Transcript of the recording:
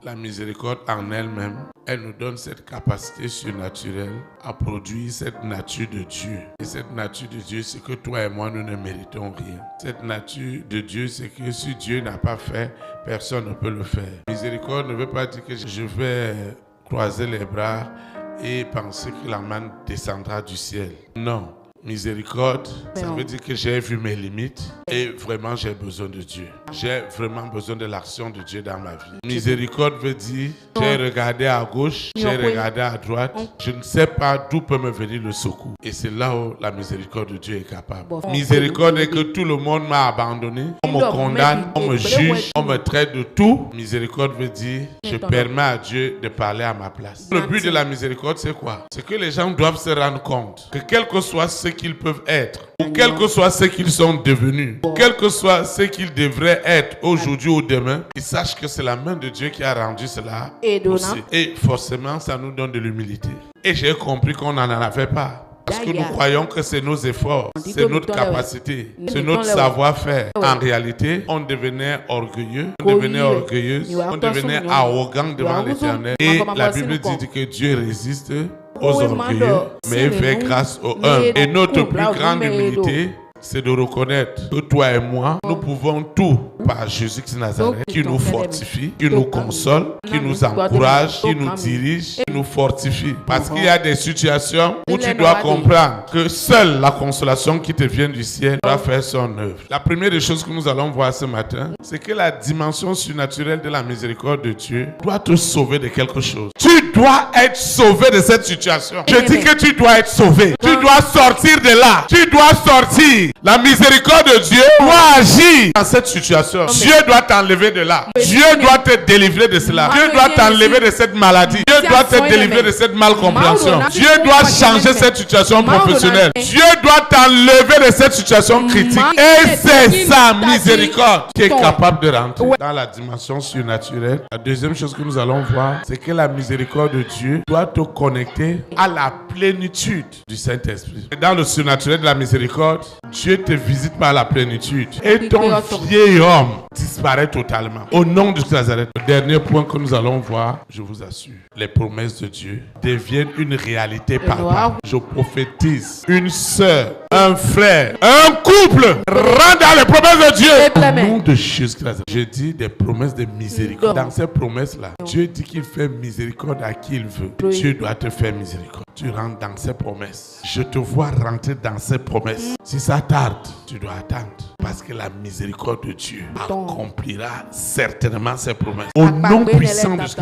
La miséricorde en elle-même, elle nous donne cette capacité surnaturelle à produire cette nature de Dieu. Et cette nature de Dieu, c'est que toi et moi, nous ne méritons rien. Cette nature de Dieu, c'est que si Dieu n'a pas fait, personne ne peut le faire. Miséricorde ne veut pas dire que je vais croiser les bras et penser que la manne descendra du ciel. Non. Miséricorde, ça veut dire que j'ai vu mes limites et vraiment j'ai besoin de Dieu. J'ai vraiment besoin de l'action de Dieu dans ma vie. Miséricorde veut dire j'ai regardé à gauche, j'ai regardé à droite, je ne sais pas d'où peut me venir le secours. Et c'est là où la miséricorde de Dieu est capable. Miséricorde est que tout le monde m'a abandonné, on me condamne, on me juge, on me traite de tout. Miséricorde veut dire je permets à Dieu de parler à ma place. Le but de la miséricorde, c'est quoi? C'est que les gens doivent se rendre compte que quel que soit ce qu'ils peuvent être, ou quel que soit ce qu'ils sont devenus, quel que soit ce qu'ils devraient être aujourd'hui ou demain, ils sachent que c'est la main de Dieu qui a rendu cela possible. Et forcément, ça nous donne de l'humilité. Et j'ai compris qu'on n'en avait pas. Parce que nous croyons que c'est nos efforts, c'est notre capacité, c'est notre savoir-faire. En réalité, on devenait orgueilleux, on devenait orgueilleuse, on devenait arrogant devant l'Éternel. Et la Bible dit que Dieu résiste aux orgueilleux, mais il fait grâce aux humbles. Et notre plus grande humilité, c'est de reconnaître que toi et moi, nous pouvons tout par Jésus-Christ Nazareth, qui nous fortifie, qui nous console, qui nous encourage, qui nous dirige, qui nous fortifie. Parce qu'il y a des situations où tu dois comprendre que seule la consolation qui te vient du ciel doit faire son œuvre. La première des choses que nous allons voir ce matin, c'est que la dimension surnaturelle de la miséricorde de Dieu doit te sauver de quelque chose. Tu dois être sauvé de cette situation. Je dis que tu dois être sauvé. Tu dois sortir de là. Tu dois sortir. La miséricorde de Dieu doit agir dans cette situation. Dieu doit t'enlever de là. Dieu doit te délivrer de cela. Dieu doit t'enlever de cette maladie. Dieu doit te délivrer de cette malcompréhension. Dieu doit changer cette situation professionnelle. Dieu doit t'enlever de cette situation critique. Et c'est sa miséricorde qui est capable de rentrer dans la dimension surnaturelle. La deuxième chose que nous allons voir, c'est que la miséricorde de Dieu doit te connecter à la plénitude du Saint-Esprit. Dans le surnaturel de la miséricorde, Dieu te visite par la plénitude et ton vieil homme disparaît totalement. Au nom de Nazareth. Le dernier point que nous allons voir, je vous assure, les promesses de Dieu deviennent une réalité palpable. Je prophétise, une sœur, un frère, un couple rentre dans les promesses de Dieu. Au nom de Jésus Nazareth. Je dis des promesses de miséricorde. Dans ces promesses-là, Dieu dit qu'il fait miséricorde à qui il veut. Dieu doit te faire miséricorde. Tu rentres dans ses promesses. Je te vois rentrer dans ses promesses. Si ça tarde, tu dois attendre. Parce que la miséricorde de Dieu accomplira certainement ses promesses. Au nom puissant de Jésus.